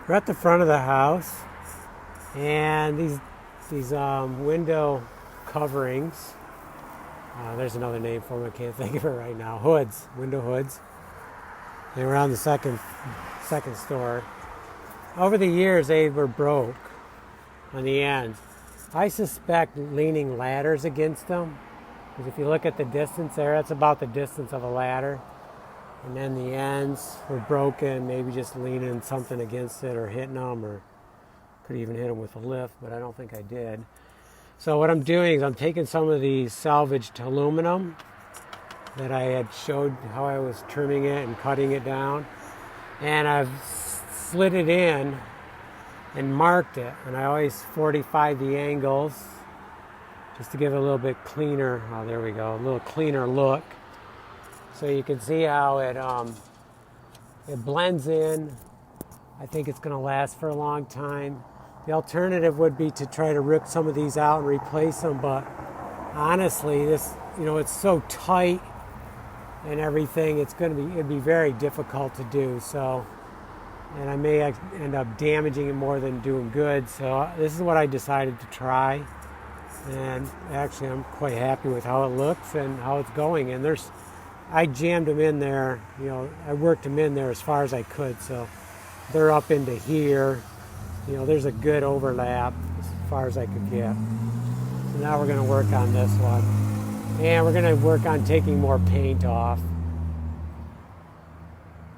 We're at the front of the house, and these window coverings. There's another name for them. I can't think of it right now. Hoods, window hoods. They were on the second store. Over the years, they were broke on the ends. I suspect leaning ladders against them, because if you look at the distance there, that's about the distance of a ladder. And then the ends were broken, maybe just leaning something against it or hitting them, or could even hit them with a lift, but I don't think I did. So what I'm doing is I'm taking some of the salvaged aluminum that I had showed how I was trimming it and cutting it down, and I've slid it in and marked it, and I always 45 the angles just to give it a little bit cleaner, oh there we go, a little cleaner look. So you can see how it blends in. I think it's going to last for a long time. The alternative would be to try to rip some of these out and replace them, but honestly, this, it's so tight and everything, it'd be very difficult to do. So, and I may end up damaging it more than doing good. So this is what I decided to try, and actually I'm quite happy with how it looks and how it's going. And I jammed them in there, I worked them in there as far as I could, so they're up into here. There's a good overlap as far as I could get. So now we're going to work on this one. And we're going to work on taking more paint off.